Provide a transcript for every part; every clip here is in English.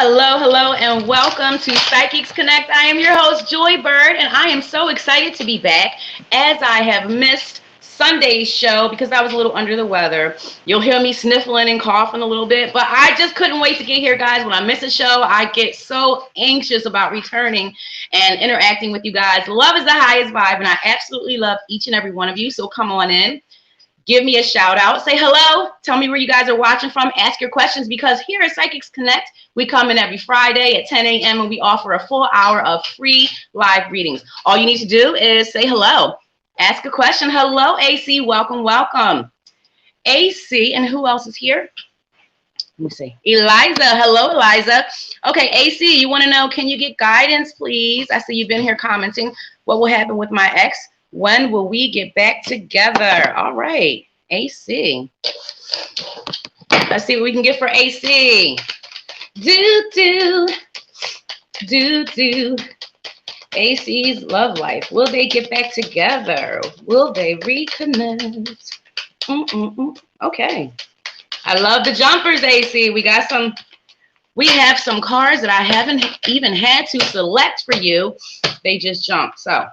Hello, hello, and welcome to Psychics Connect. I am your host, Joy Bird, and I am so excited to be back as I have missed Sunday's show because I was a little under the weather. You'll hear me sniffling and coughing a little bit, but I just couldn't wait to get here, guys. When I miss a show, I get so anxious about returning and interacting with you guys. Love is the highest vibe, and I absolutely love each and every one of you, so come on in. Give me a shout out. Say hello. Tell me where you guys are watching from. Ask your questions because here at Psychics Connect, we come in every Friday at 10 a.m. and we offer a full hour of free live readings. All you need to do is say hello. Ask a question. Hello, AC. Welcome, welcome. AC, and who else is here? Let me see. Eliza. Hello, Eliza. Okay, AC, you want to know, can you get guidance, please? I see you've been here commenting. What will happen with my ex? When will we get back together? All right, AC. Let's see what we can get for AC. Do. AC's love life. Will they get back together? Will they reconnect? Okay. I love the jumpers, AC. We have some cards that I haven't even had to select for you. They just jumped. So,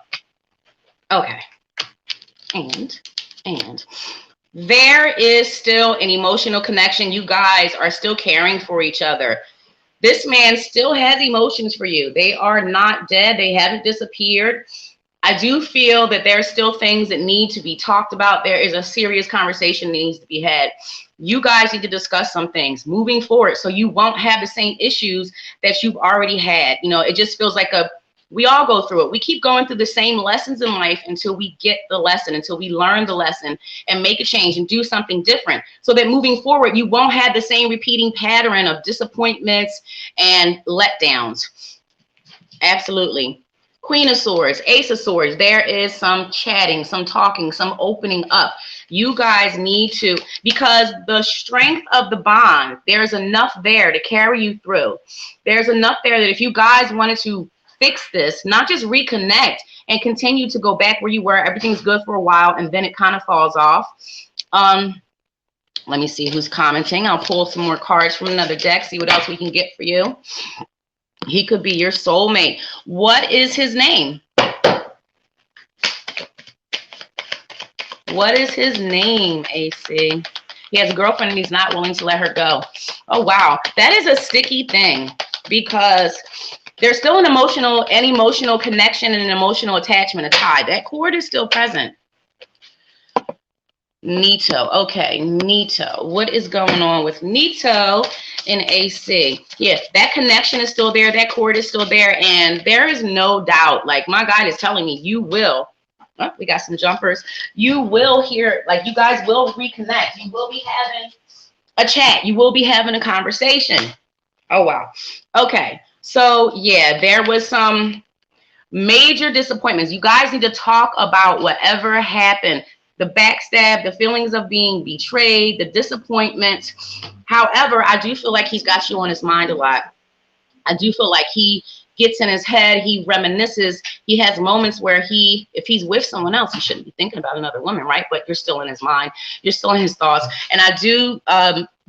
okay. And there is still an emotional connection. You guys are still caring for each other. This man still has emotions for you. They are not dead. They haven't disappeared. I do feel that there are still things that need to be talked about. There is a serious conversation that needs to be had. You guys need to discuss some things moving forward so you won't have the same issues that you've already had. You know, it just feels like we all go through it. We keep going through the same lessons in life until we get the lesson, until we learn the lesson and make a change and do something different so that moving forward, you won't have the same repeating pattern of disappointments and letdowns. Absolutely. Queen of Swords, Ace of Swords, there is some chatting, some talking, some opening up. You guys need to, because the strength of the bond, there's enough there to carry you through. There's enough there that if you guys wanted to fix this, not just reconnect and continue to go back where you were, everything's good for a while and then it kind of falls off. Let me see who's commenting. I'll pull some more cards from another deck, see what else we can get for you. He could be your soulmate. What is his name? What is his name, AC? He has a girlfriend and he's not willing to let her go. Oh, wow. That is a sticky thing because there's still an emotional connection and an emotional attachment, a tie. That cord is still present. Nito. Okay, Nito. What is going on with Nito in AC? Yes, that connection is still there. That cord is still there. And there is no doubt, like my guide is telling me, you will. Oh, we got some jumpers. You will hear, like you guys will reconnect. You will be having a chat. You will be having a conversation. Oh, wow. Okay. So, yeah, there was some major disappointments. You guys need to talk about whatever happened. The backstab, the feelings of being betrayed, the disappointment. However, I do feel like he's got you on his mind a lot. I do feel like he gets in his head. He reminisces. He has moments where if he's with someone else, he shouldn't be thinking about another woman, right? But you're still in his mind. You're still in his thoughts. And I do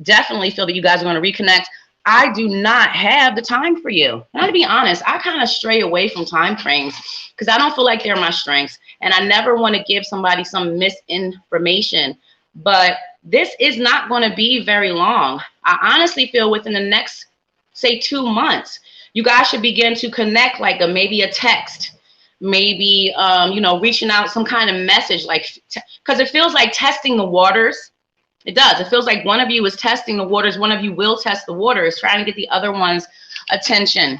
definitely feel that you guys are going to reconnect. I do not have the time for you. And to be honest, I kind of stray away from time frames because I don't feel like they're my strengths. And I never want to give somebody some misinformation. But this is not going to be very long. I honestly feel within the next, say, 2 months, you guys should begin to connect like maybe a text, maybe, reaching out some kind of message, like, because it feels like testing the waters. It does. It feels like one of you is testing the waters. One of you will test the waters, trying to get the other one's attention.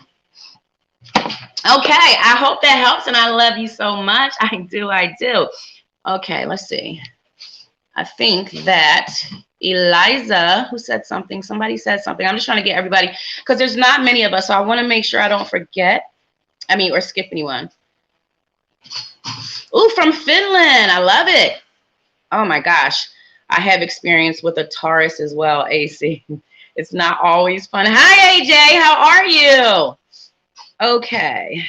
Okay. I hope that helps. And I love you so much. I do. Okay. Let's see. I think that Eliza, who said something, somebody said something. I'm just trying to get everybody because there's not many of us. So I want to make sure I don't forget. Or skip anyone. Ooh, from Finland. I love it. Oh my gosh. I have experience with a Taurus as well, AC. It's not always fun. Hi, AJ. How are you? Okay.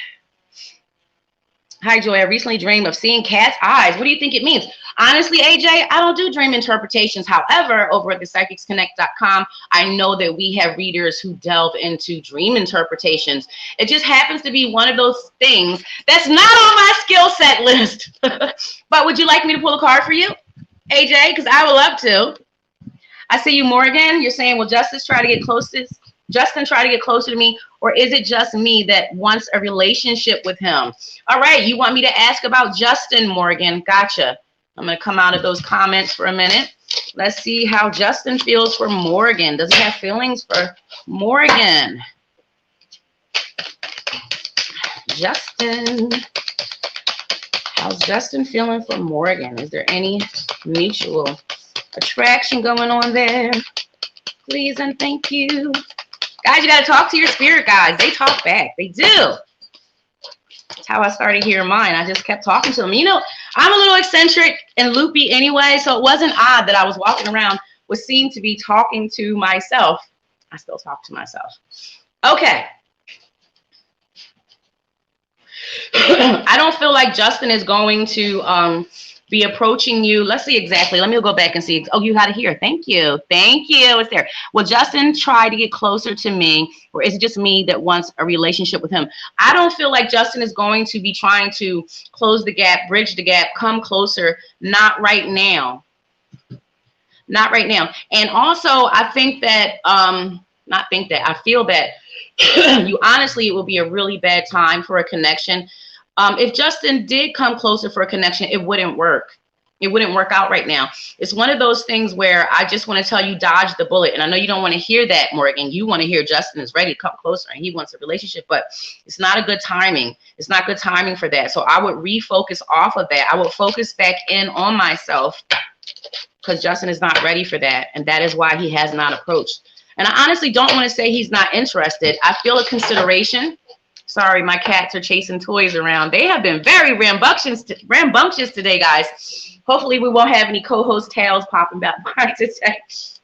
Hi, Joy. I recently dreamed of seeing cat's eyes. What do you think it means? Honestly, AJ, I don't do dream interpretations. However, over at the psychicsconnect.com, I know that we have readers who delve into dream interpretations. It just happens to be one of those things that's not on my skill set list. But would you like me to pull a card for you, AJ? Because I would love to. I see you, Morgan. You're saying, will Justin try to get closer to me, or is it just me that wants a relationship with him? All right, you want me to ask about Justin, Morgan. Gotcha. I'm going to come out of those comments for a minute. Let's see how Justin feels for Morgan. Does he have feelings for Morgan? Justin. How's Justin feeling for Morgan? Is there any mutual attraction going on there? Please and thank you. Guys, you got to talk to your spirit guides. They talk back. They do. That's how I started hearing mine. I just kept talking to them. You know, I'm a little eccentric and loopy anyway, so it wasn't odd that I was walking around what seemed to be talking to myself. I still talk to myself. Okay. I don't feel like Justin is going to be approaching you. Let's see exactly. Let me go back and see. Oh, you got it here. Thank you. Thank you. It's there. Will Justin try to get closer to me, or is it just me that wants a relationship with him? I don't feel like Justin is going to be trying to close the gap, bridge the gap, come closer. Not right now. Not right now. And also, I think that, I feel that you honestly, it will be a really bad time for a connection. If Justin did come closer for a connection, it wouldn't work. It wouldn't work out right now. It's one of those things where I just want to tell you, dodge the bullet. And I know you don't want to hear that, Morgan. You want to hear Justin is ready to come closer and he wants a relationship, but it's not a good timing. It's not good timing for that. So I would refocus off of that. I would focus back in on myself because Justin is not ready for that. And that is why he has not approached. And I honestly don't want to say he's not interested. I feel a consideration. Sorry, my cats are chasing toys around. They have been very rambunctious today, guys. Hopefully we won't have any co-host tails popping back by today.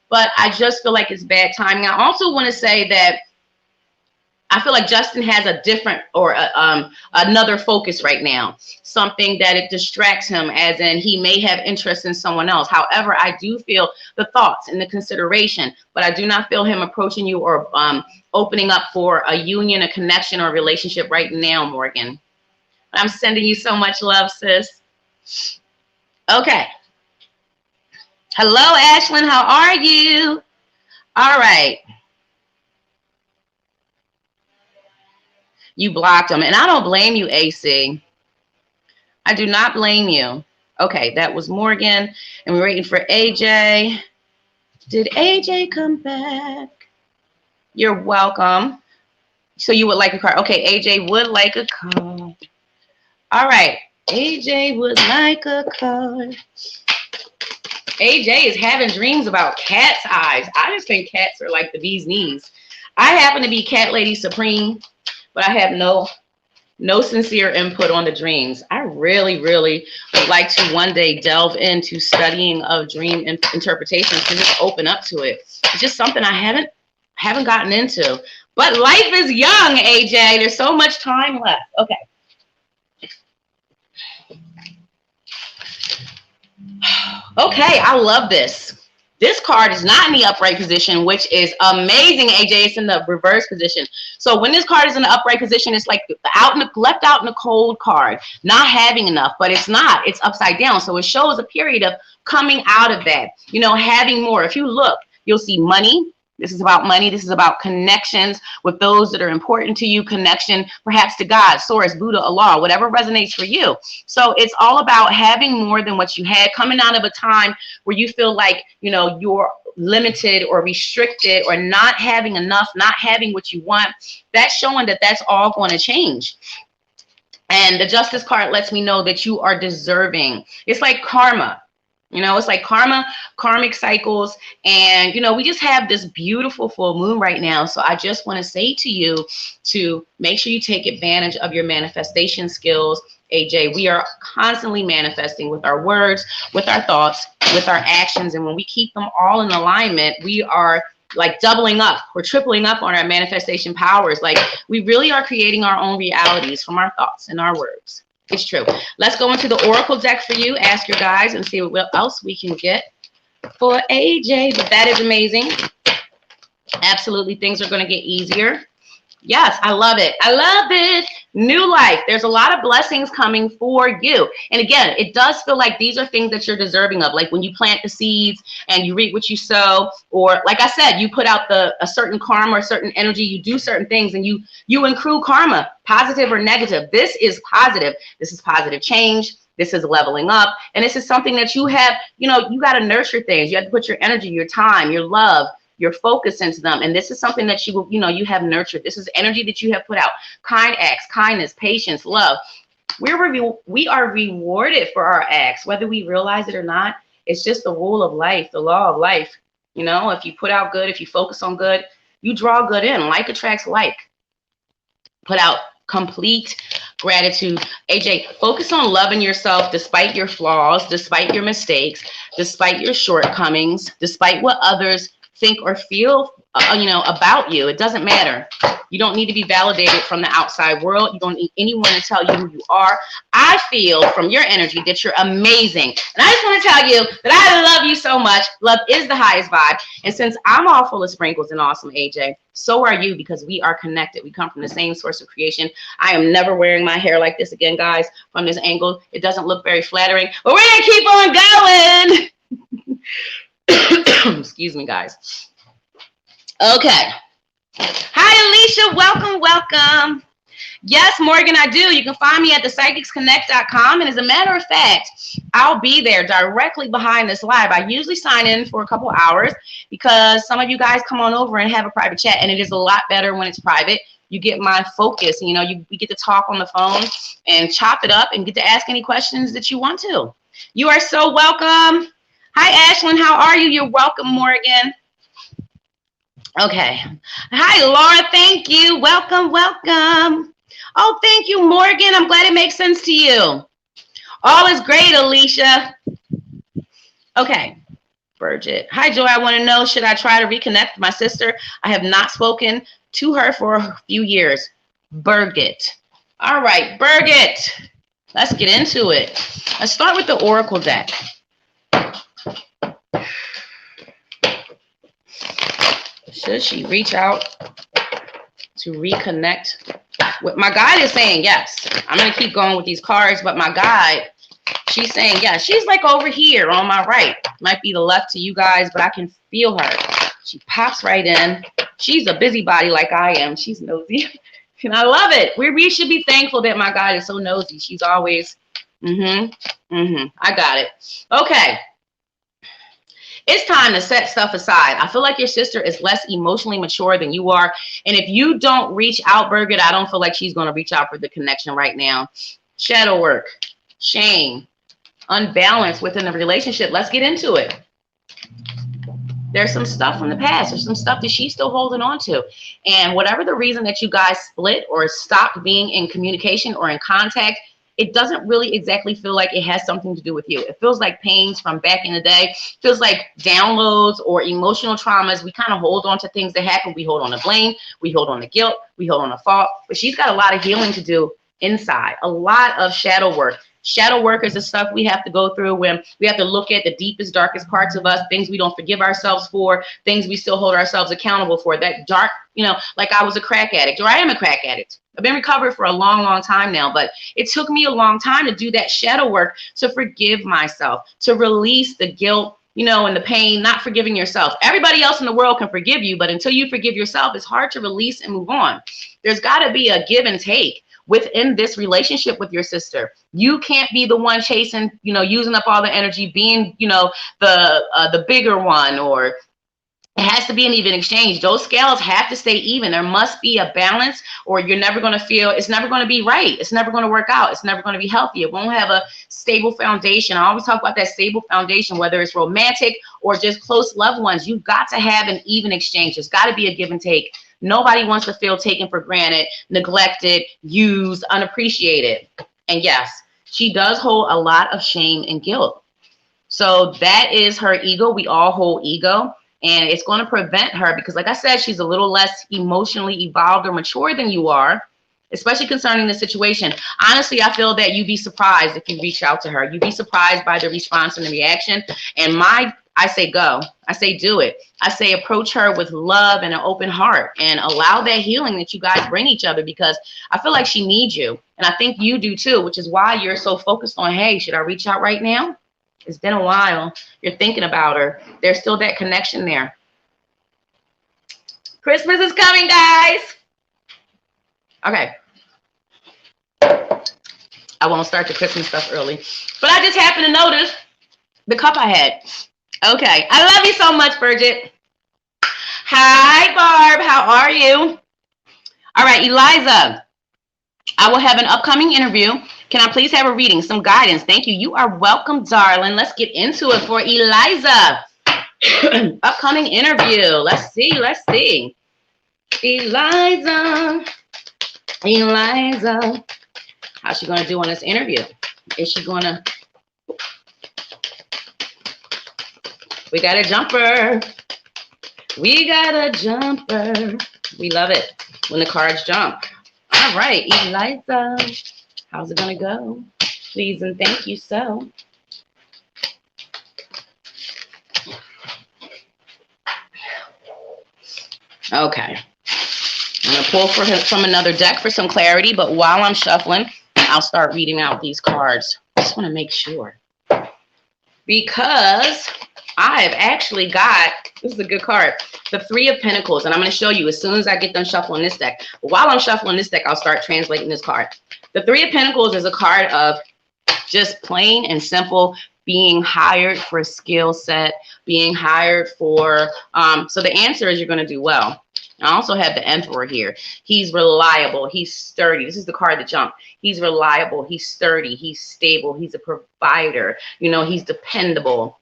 But I just feel like it's bad timing. I also want to say that I feel like Justin has a different or another focus right now. Something that it distracts him, as in he may have interest in someone else. However, I do feel the thoughts and the consideration, but I do not feel him approaching you or opening up for a union, a connection, or a relationship right now, Morgan. I'm sending you so much love, sis. Okay. Hello, Ashlyn. How are you? All right. You blocked him. And I don't blame you, AC. I do not blame you. Okay, that was Morgan. And we're waiting for AJ. Did AJ come back? You're welcome. So you would like a card. Okay, AJ would like a card. All right. AJ would like a card. AJ is having dreams about cat's eyes. I just think cats are like the bee's knees. I happen to be Cat Lady Supreme, but I have no sincere input on the dreams. I really, really would like to one day delve into studying of dream interpretations to just open up to it. It's just something I haven't gotten into. But life is young, AJ. There's so much time left. Okay. Okay, I love this. This card is not in the upright position, which is amazing, AJ. It's in the reverse position. So when this card is in the upright position, it's like left out in the cold card, not having enough, but it's not. It's upside down. So it shows a period of coming out of that, you know, having more. If you look, you'll see money. This is about money. This is about connections with those that are important to you, connection perhaps to God, Source, Buddha, Allah, whatever resonates for you. So it's all about having more than what you had, coming out of a time where you feel like, you know, you're limited or restricted or not having enough, not having what you want. That's showing that that's all going to change. And the Justice card lets me know that you are deserving. It's like karma. You know, it's like karma, karmic cycles. And, you know, we just have this beautiful full moon right now. So I just want to say to you to make sure you take advantage of your manifestation skills. AJ, we are constantly manifesting with our words, with our thoughts, with our actions. And when we keep them all in alignment, we are like doubling up or tripling up on our manifestation powers. Like we really are creating our own realities from our thoughts and our words. It's true. Let's go into the Oracle deck for you. Ask your guys and see what else we can get for AJ. But that is amazing. Absolutely, things are going to get easier. Yes, I love it. I love it. New life. There's a lot of blessings coming for you. And again, it does feel like these are things that you're deserving of. Like when you plant the seeds and you reap what you sow, or like I said, you put out a certain karma or certain energy, you do certain things and you accrue karma, positive or negative. This is positive. This is positive change. This is leveling up. And this is something that you have, you got to nurture things. You have to put your energy, your time, your love, your focus into them. And this is something that you have nurtured. This is energy that you have put out. Kind acts, kindness, patience, love. We are rewarded for our acts, whether we realize it or not. It's just the rule of life, the law of life. If you put out good, if you focus on good, you draw good in. Like attracts like. Put out complete gratitude. AJ, focus on loving yourself despite your flaws, despite your mistakes, despite your shortcomings, despite what others think or feel, about you. It doesn't matter. You don't need to be validated from the outside world. You don't need anyone to tell you who you are. I feel from your energy that you're amazing. And I just want to tell you that I love you so much. Love is the highest vibe. And since I'm all full of sprinkles and awesome, AJ, so are you, because we are connected. We come from the same source of creation. I am never wearing my hair like this again, guys, from this angle. It doesn't look very flattering, but we're going to keep on going. Excuse me, guys. Okay. Hi, Alicia. Welcome, welcome. Yes, Morgan, I do. You can find me at thepsychicsconnect.com. And as a matter of fact, I'll be there directly behind this live. I usually sign in for a couple hours because some of you guys come on over and have a private chat. And it is a lot better when it's private. You get my focus. We get to talk on the phone and chop it up and get to ask any questions that you want to. You are so welcome. Hi, Ashlyn. How are you? You're welcome, Morgan. Okay. Hi, Laura. Thank you. Welcome, welcome. Oh, thank you, Morgan. I'm glad it makes sense to you. All is great, Alicia. Okay. Bridget. Hi, Joy. I want to know, should I try to reconnect with my sister? I have not spoken to her for a few years. Birgit. All right, Birgit. Let's get into it. Let's start with the Oracle deck. Should she reach out to reconnect with my guide? Is saying yes. I'm going to keep going with these cards, but my guide, she's saying yes. She's like over here on my right. Might be the left to you guys, but I can feel her. She pops right in. She's a busybody like I am. She's nosy. And I love it. We should be thankful that my guide is so nosy. She's always, I got it. Okay. It's time to set stuff aside. I feel like your sister is less emotionally mature than you are. And if you don't reach out, Birgit, I don't feel like she's going to reach out for the connection right now. Shadow work, shame, unbalance within the relationship. Let's get into it. There's some stuff from the past. There's some stuff that she's still holding on to. And whatever the reason that you guys split or stopped being in communication or in contact, it doesn't really exactly feel like it has something to do with you. It feels like pains from back in the day. It feels like downloads or emotional traumas. We kind of hold on to things that happen. We hold on to blame. We hold on to guilt. We hold on to fault. But she's got a lot of healing to do inside. A lot of shadow work. Shadow work is the stuff we have to go through when we have to look at the deepest, darkest parts of us, things we don't forgive ourselves for, things we still hold ourselves accountable for. That dark, like I was a crack addict, or I am a crack addict. I've been recovered for a long, long time now, but it took me a long time to do that shadow work, to forgive myself, to release the guilt, and the pain, not forgiving yourself. Everybody else in the world can forgive you, but until you forgive yourself, it's hard to release and move on. There's got to be a give and take within this relationship with your sister. You can't be the one chasing, using up all the energy, being, the bigger one, or it has to be an even exchange. Those scales have to stay even. There must be a balance, or you're never going to feel, it's never going to be right. It's never going to work out. It's never going to be healthy. It won't have a stable foundation. I always talk about that stable foundation, whether it's romantic or just close loved ones. You've got to have an even exchange. There's got to be a give and take. Nobody wants to feel taken for granted, neglected, used, unappreciated. And yes, she does hold a lot of shame and guilt. So that is her ego. We all hold ego. And it's going to prevent her because, like I said, she's a little less emotionally evolved or mature than you are. especially concerning the situation. Honestly, I feel that you'd be surprised if you reach out to her. You'd be surprised by the response and the reaction. And I say go. I say do it. I say approach her with love and an open heart and allow that healing that you guys bring each other, because I feel like she needs you. And I think you do too, which is why you're so focused on, hey, should I reach out right now? It's been a while. You're thinking about her. There's still that connection there. Christmas is coming, guys. Okay. I won't start the Christmas stuff early, but I just happened to notice the cup I had. Okay. I love you so much, Bridget. Hi, Barb. How are you? All right, Eliza. I will have an upcoming interview. Can I please have a reading, some guidance? Thank you. You are welcome, darling. Let's get into it for Eliza. Upcoming interview. Let's see. Let's see. Eliza. Eliza. How's she going to do on this interview? Is she going to... We got a jumper. We got a jumper. We love it when the cards jump. All right, Eliza. How's it going to go? Please and thank you so. Okay. I'm going to pull from another deck for some clarity, but while I'm shuffling, I'll start reading out these cards. I just want to make sure. Because I've actually got, this is a good card, the Three of Pentacles, and I'm going to show you as soon as I get done shuffling this deck. But while I'm shuffling this deck, I'll start translating this card. The Three of Pentacles is a card of just plain and simple being hired for a skill set, being hired for, so the answer is you're going to do well. I also have the Emperor here. He's reliable. He's sturdy. This is the card that jumped. He's reliable. He's sturdy. He's stable. He's a provider. You know, he's dependable.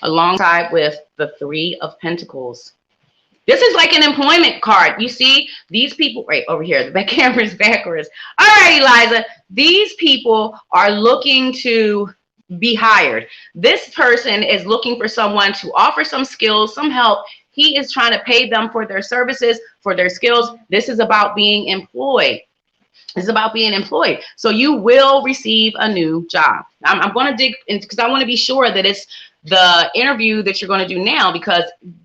Alongside with the Three of Pentacles. This is like an employment card. You see these people right over here. The back camera is backwards. All right, Eliza. These people are looking to be hired. This person is looking for someone to offer some skills, some help. He is trying to pay them for their services, for their skills. This is about being employed. This is about being employed. So you will receive a new job. I'm going to dig in because I want to be sure that it's the interview that you're going to do now, because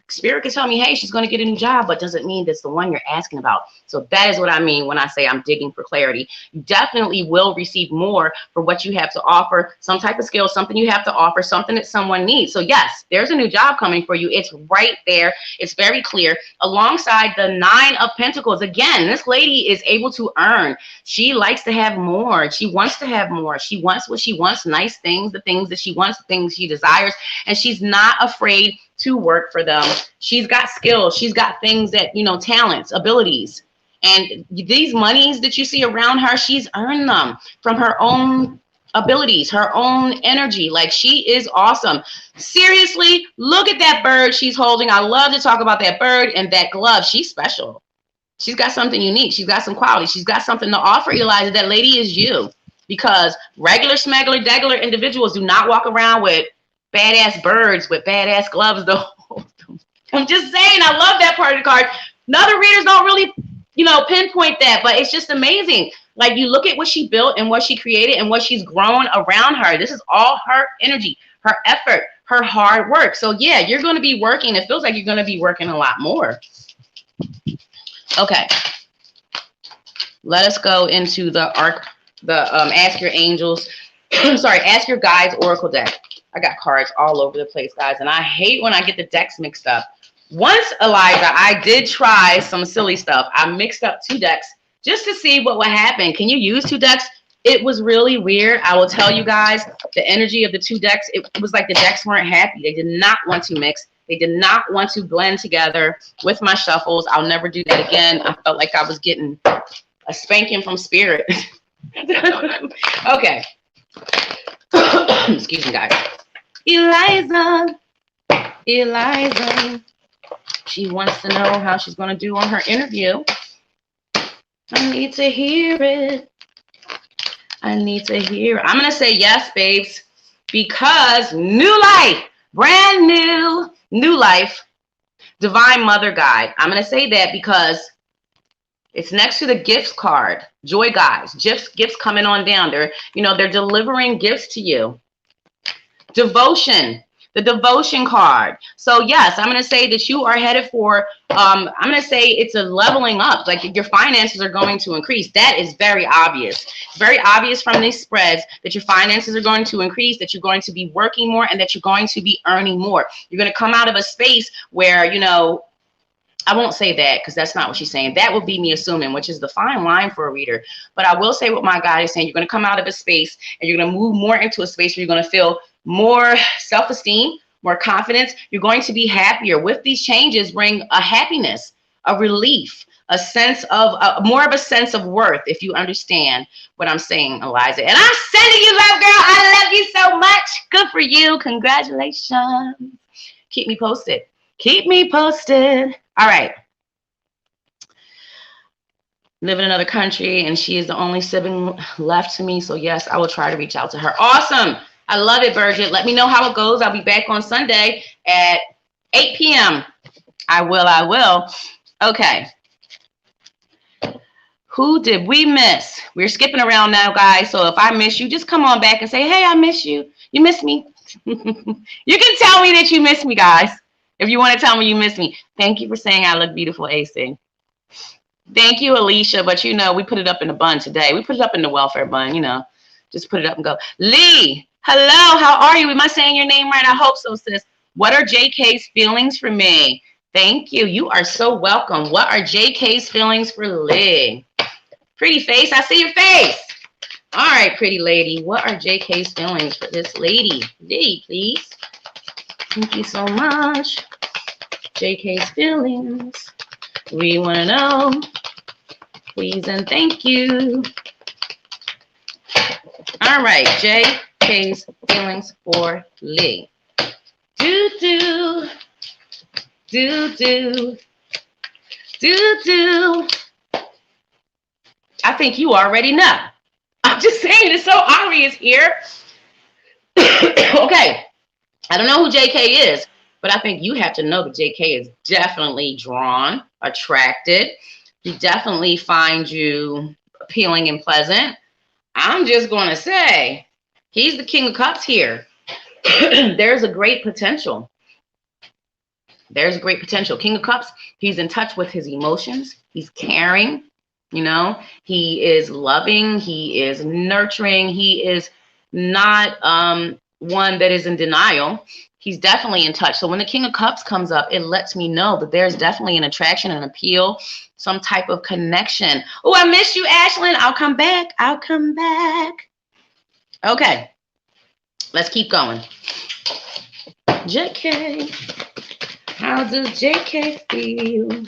Spirit can tell me, hey, she's going to get a new job, but doesn't mean that's the one you're asking about. So that is what I mean when I say I'm digging for clarity. You definitely will receive more for what you have to offer, some type of skill, something you have to offer, something that someone needs. So yes, there's a new job coming for you. It's right there. It's very clear. Alongside the Nine of Pentacles, again, this lady is able to earn. She likes to have more. She wants to have more. She wants what she wants, nice things, the things that she wants, the things she desires, and she's not afraid to work for them. She's got skills. She's got things that, you know, talents, abilities. And these monies that you see around her, she's earned them from her own abilities, her own energy. Like, she is awesome. Seriously, look at that bird she's holding. I love to talk about that bird and that glove. She's special. She's got something unique. She's got some quality. She's got something to offer, Eliza. That lady is you. Because regular, smuggler, degular individuals do not walk around with badass birds with badass gloves though. I'm just saying, I love that part of the card. Other readers don't really, you know, pinpoint that, but it's just amazing. Like, you look at what she built and what she created and what she's grown around her. This is all her energy, her effort, her hard work. So yeah, you're going to be working. It feels like you're going to be working a lot more. Okay. Let us go into the Ask Your Angels. Sorry, Ask Your Guides Oracle deck. I got cards all over the place, guys, and I hate when I get the decks mixed up. Once, Eliza, I did try some silly stuff. I mixed up 2 decks just to see what would happen. Can you use 2 decks? It was really weird. I will tell you guys, the energy of the 2 decks, it was like the decks weren't happy. They did not want to mix. They did not want to blend together with my shuffles. I'll never do that again. I felt like I was getting a spanking from Spirit. Okay. Excuse me, guys. Eliza, she wants to know how she's going to do on her interview. I need to hear it. I need to hear it. I'm going to say yes, babes, because new life, brand new life, Divine Mother Guide. I'm going to say that because It's next to the gifts card. Joy guys, gifts coming on down. They're delivering gifts to you. Devotion, the devotion card. So yes, I'm going to say that you are headed for, I'm going to say it's a leveling up. Like your finances are going to increase. That is very obvious. It's very obvious from these spreads that your finances are going to increase, that you're going to be working more, and that you're going to be earning more. You're going to come out of a space where, I won't say that because that's not what she's saying. That would be me assuming, which is the fine line for a reader. But I will say what my guide is saying. You're going to come out of a space and you're going to move more into a space where you're going to feel more self-esteem, more confidence. You're going to be happier. With these changes bring a happiness, a relief, a sense of more of a sense of worth, if you understand what I'm saying, Eliza. And I'm sending you love, girl. I love you so much. Good for you. Congratulations. Keep me posted. Keep me posted. All right. Live in another country, and she is the only sibling left to me. So yes, I will try to reach out to her. Awesome. I love it, Bridget. Let me know how it goes. I'll be back on Sunday at 8 p.m. I will. Okay. Who did we miss? We're skipping around now, guys. So if I miss you, just come on back and say, hey, I miss you. You miss me. You can tell me that you miss me, guys. If you want to tell me you miss me. Thank you for saying I look beautiful, AC. Thank you, Alicia. But, we put it up in the bun today. We put it up in the welfare bun, Just put it up and go. Lee, hello. How are you? Am I saying your name right? I hope so, sis. What are JK's feelings for me? Thank you. You are so welcome. What are JK's feelings for Lee? Pretty face. I see your face. All right, pretty lady. What are JK's feelings for this lady? Lee, please. Thank you so much. JK's feelings. We want to know. Please and thank you. All right, JK's feelings for Lee. Do. I think you already know. I'm just saying, it's so obvious here. Okay. I don't know who JK is, but I think you have to know that JK is definitely drawn, attracted. He definitely finds you appealing and pleasant. I'm just going to say, he's the King of Cups here. There's a great potential. There's a great potential. King of Cups, he's in touch with his emotions. He's caring, He is loving. He is nurturing. He is not one that is in denial. He's definitely in touch. So when the King of Cups comes up, it lets me know that there's definitely an attraction, an appeal, some type of connection. Oh, I miss you, Ashlyn. I'll come back. Okay. Let's keep going. JK. How does JK feel?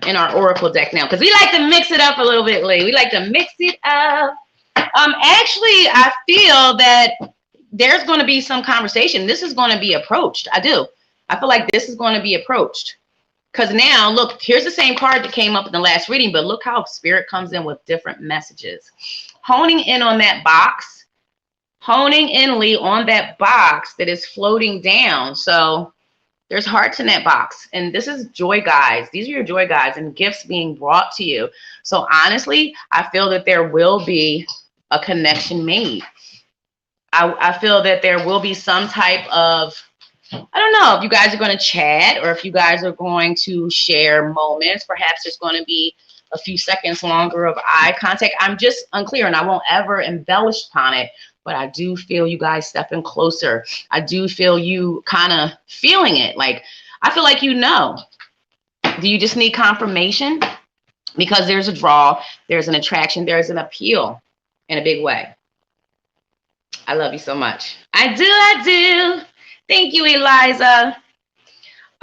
In our Oracle deck now, because we like to mix it up a little bit, Lee. We like to mix it up. Actually, I feel that there's going to be some conversation. This is going to be approached. I do. I feel like this is going to be approached. Because now, look, here's the same card that came up in the last reading, but look how Spirit comes in with different messages. Honing in on that box. Honing in, Lee, on that box that is floating down. So there's hearts in that box. And this is joy guides. These are your joy guides and gifts being brought to you. So honestly, I feel that there will be a connection made. I feel that there will be some type of, I don't know if you guys are going to chat or if you guys are going to share moments. Perhaps there's going to be a few seconds longer of eye contact. I'm just unclear, and I won't ever embellish upon it. But I do feel you guys stepping closer. I do feel you kind of feeling it. Like, I feel like Do you just need confirmation? Because there's a draw, there's an attraction, there's an appeal in a big way. I love you so much. I do. Thank you, Eliza.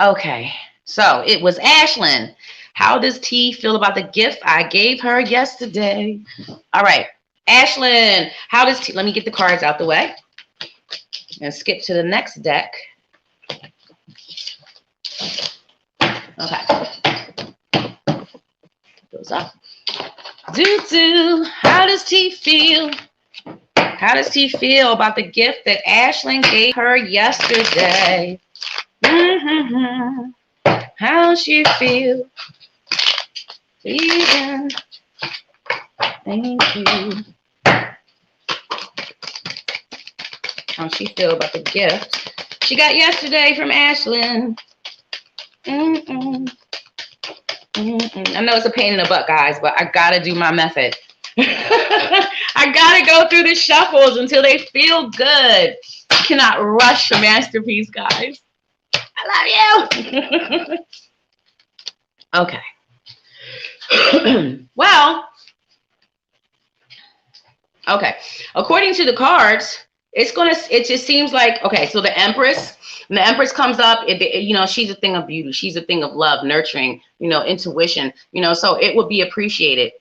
Okay, so it was Ashlyn. How does T feel about the gift I gave her yesterday? All right, Ashlyn, how does T, let me get the cards out the way and skip to the next deck. Okay. Goes up. How does T feel? How does T feel about the gift that Ashlyn gave her yesterday? How she feel? Vegan. Thank you. How she feel about the gift she got yesterday from Ashlyn. I know it's a pain in the butt, guys, but I gotta do my method. I gotta go through the shuffles until they feel good. I cannot rush a masterpiece, guys. I love you. Okay. Well, okay. According to the cards, it just seems like, okay, so the Empress, when the Empress comes up, you know, she's a thing of beauty. She's a thing of love, nurturing, you know, intuition, you know, so it would be appreciated.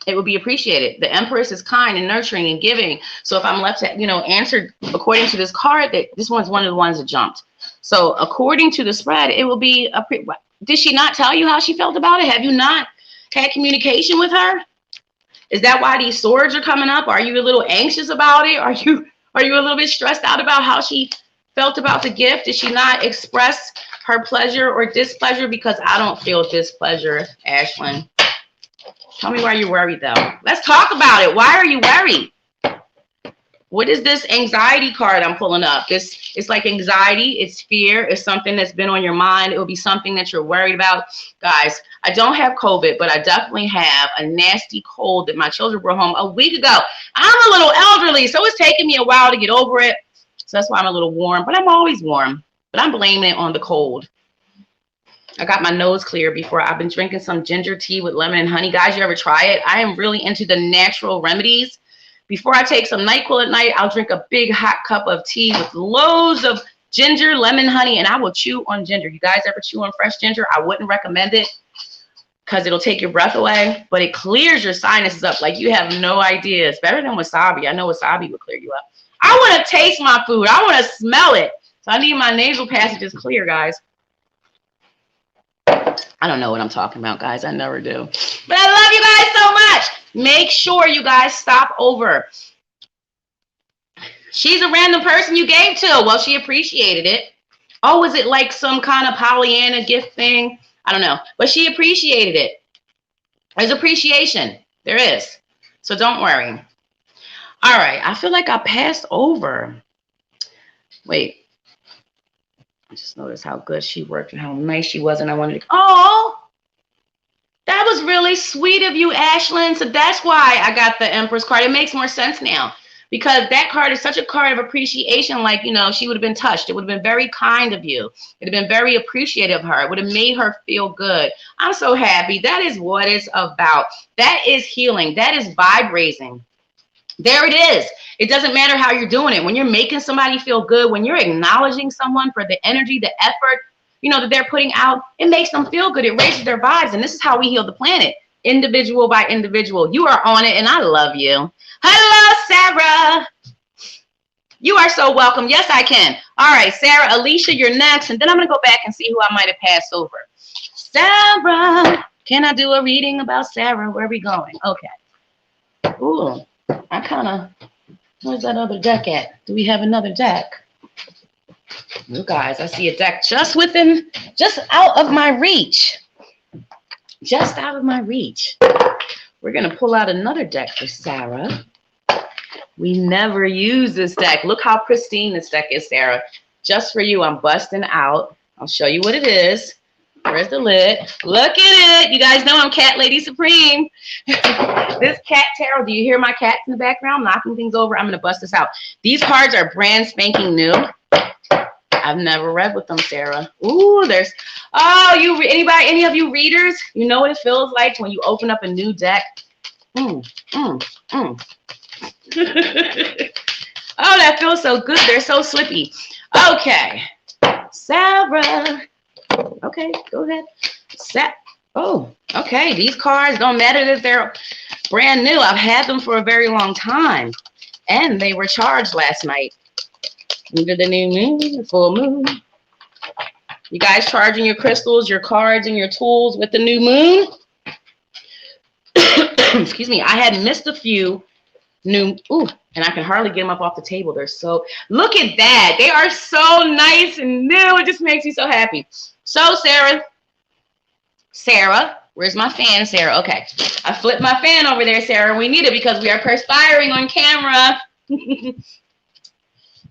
It would be appreciated. The Empress is kind and nurturing and giving. So if I'm left to, you know, answer according to this card, that this one's one of the ones that jumped. So according to the spread, it will be did she not tell you how she felt about it? Have you not had communication with her? Is that why these swords are coming up? Are you a little anxious about it? Are you a little bit stressed out about how she felt about the gift? Did she not express her pleasure or displeasure? Because I don't feel displeasure, Ashlyn. Tell me why you're worried, though. Let's talk about it. Why are you worried? What is this anxiety card I'm pulling up? It's like anxiety. It's fear. It's something that's been on your mind. It will be something that you're worried about. Guys, I don't have COVID, but I definitely have a nasty cold that my children brought home a week ago. I'm a little elderly, so it's taking me a while to get over it. So that's why I'm a little warm, but I'm always warm. But I'm blaming it on the cold. I got my nose clear before. I've been drinking some ginger tea with lemon and honey. Guys, you ever try it? I am really into the natural remedies. Before I take some NyQuil at night, I'll drink a big hot cup of tea with loads of ginger, lemon, honey, and I will chew on ginger. You guys ever chew on fresh ginger? I wouldn't recommend it because it'll take your breath away, but it clears your sinuses up like you have no idea. It's better than wasabi. I know wasabi would clear you up. I want to taste my food. I want to smell it. So I need my nasal passages clear, guys. I don't know what I'm talking about, guys. I never do. But I love you guys so much. Make sure you guys stop over. She's a random person you gave to. Well, she appreciated it. Oh, is it like some kind of Pollyanna gift thing? I don't know. But she appreciated it. There's appreciation. There is. So don't worry. All right. I feel like I passed over. Wait. I just noticed how good she worked and how nice she was, and I wanted to. Oh, that was really sweet of you, Ashlyn. So that's why I got the Empress card. It makes more sense now because that card is such a card of appreciation. Like, you know, she would have been touched. It would have been very kind of you. It would have been very appreciative of her. It would have made her feel good. I'm so happy. That is what it's about. That is healing. That is vibrating. There it is. It doesn't matter how you're doing it. When you're making somebody feel good, when you're acknowledging someone for the energy, the effort, you know, that they're putting out, it makes them feel good. It raises their vibes. And this is how we heal the planet, individual by individual. You are on it, and I love you. Hello, Sarah. You are so welcome. Yes, I can. All right, Sarah, Alicia, you're next. And then I'm going to go back and see who I might have passed over. Sarah. Can I do a reading about Sarah? Where are we going? Okay. Ooh. I kind of, where's that other deck at? Do we have another deck? You guys, I see a deck just out of my reach. Just out of my reach. We're going to pull out another deck for Sarah. We never use this deck. Look how pristine this deck is, Sarah. Just for you, I'm busting out. I'll show you what it is. Where's the lid? Look at it. You guys know I'm Cat Lady Supreme. This cat tarot. Do you hear my cats in the background knocking things over? I'm going to bust this out. These cards are brand spanking new. I've never read with them, Sarah. Ooh, there's. Oh, any of you readers? You know what it feels like when you open up a new deck? Oh, that feels so good. They're so slippy. Okay, Sarah. Okay, go ahead. Oh, okay. These cards don't matter that they're brand new. I've had them for a very long time. And they were charged last night. Under the new moon, the full moon. You guys charging your crystals, your cards, and your tools with the new moon? Excuse me. I had missed a few new. Ooh, and I can hardly get them up off the table. They're so. Look at that. They are so nice and new. It just makes me so happy. So, Sarah, Where's my fan, Sarah? Okay. I flipped my fan over there, Sarah. We need it because we are perspiring on camera.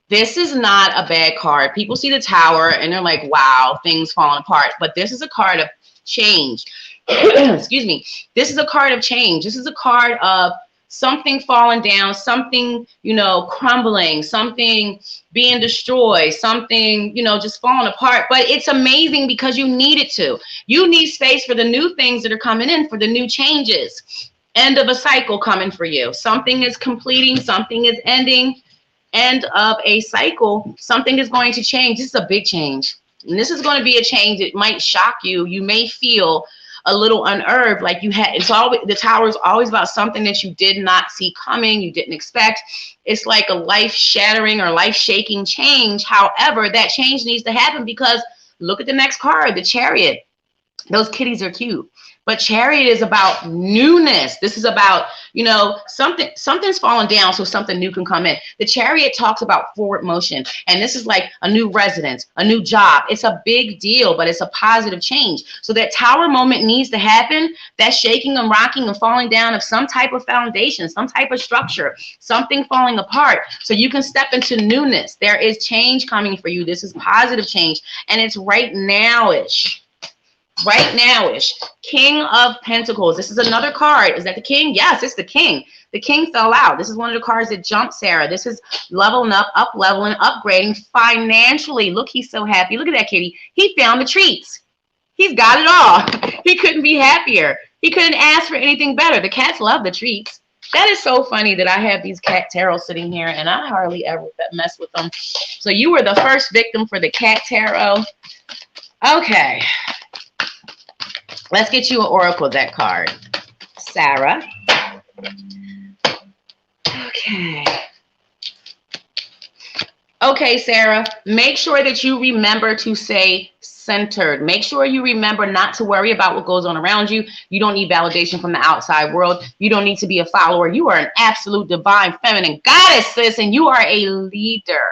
This is not a bad card. People see the Tower and they're like, wow, things falling apart. But this is a card of change. Excuse me. This is a card of change. This is a card of something falling down, something, you know, crumbling, something being destroyed, something, you know, just falling apart. But it's amazing because you need it to. You need space for the new things that are coming in, for the new changes. End of a cycle coming for you. Something is completing, something is ending. End of a cycle, something is going to change. This is a big change. And this is going to be a change that might shock you. You may feel a little unnerved, like you had. It's always, the Tower is always about something that you did not see coming, you didn't expect. It's like a life-shattering or life-shaking change. However, that change needs to happen because look at the next card, the Chariot. Those kitties are cute. But Chariot is about newness. This is about, you know, something's falling down so something new can come in. The Chariot talks about forward motion. And this is like a new residence, a new job. It's a big deal, but it's a positive change. So that Tower moment needs to happen. That shaking and rocking and falling down of some type of foundation, some type of structure, something falling apart. So you can step into newness. There is change coming for you. This is positive change. And it's right now-ish. Right now-ish. King of Pentacles. This is another card. Is that the King? Yes, it's the King. The King fell out. This is one of the cards that jumped, Sarah. This is leveling up leveling, upgrading financially. Look, he's so happy. Look at that kitty. He found the treats. He's got it all. He couldn't be happier. He couldn't ask for anything better. The cats love the treats. That is so funny that I have these cat tarot sitting here and I hardly ever mess with them. So you were the first victim for the cat tarot. Okay. Let's get you an Oracle deck card, Sarah. Okay. Okay, Sarah, make sure that you remember to stay centered. Make sure you remember not to worry about what goes on around you. You don't need validation from the outside world. You don't need to be a follower. You are an absolute divine feminine goddess, sis, and you are a leader.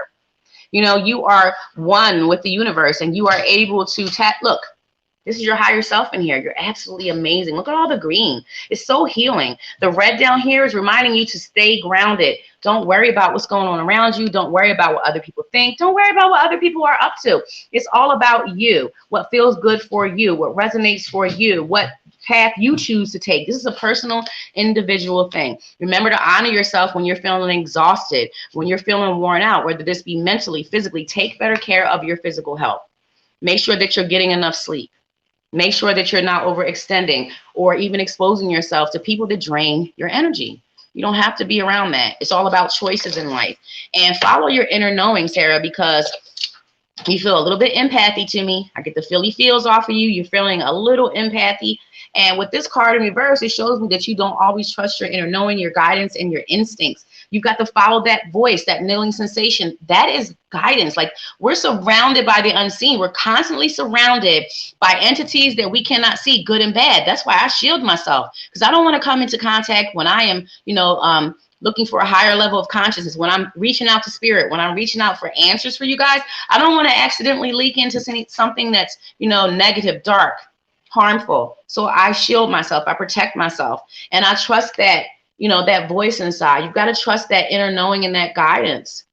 You know, you are one with the universe and you are able to tap. Look. This is your higher self in here. You're absolutely amazing. Look at all the green. It's so healing. The red down here is reminding you to stay grounded. Don't worry about what's going on around you. Don't worry about what other people think. Don't worry about what other people are up to. It's all about you, what feels good for you, what resonates for you, what path you choose to take. This is a personal, individual thing. Remember to honor yourself when you're feeling exhausted, when you're feeling worn out, whether this be mentally, physically. Take better care of your physical health. Make sure that you're getting enough sleep. Make sure that you're not overextending or even exposing yourself to people that drain your energy. You don't have to be around that. It's all about choices in life. And follow your inner knowing, Sarah, because you feel a little bit empathy to me. I get the feely feels off of you. You're feeling a little empathy. And with this card in reverse, it shows me that you don't always trust your inner knowing, your guidance, and your instincts. You've got to follow that voice, that niggling sensation. That is guidance. Like, we're surrounded by the unseen. We're constantly surrounded by entities that we cannot see, good and bad. That's why I shield myself, because I don't want to come into contact when I am, you know, looking for a higher level of consciousness. When I'm reaching out to spirit, when I'm reaching out for answers for you guys, I don't want to accidentally leak into something that's, you know, negative, dark, harmful. So I shield myself. I protect myself. And I trust that, you know, that voice inside. You've got to trust that inner knowing and that guidance.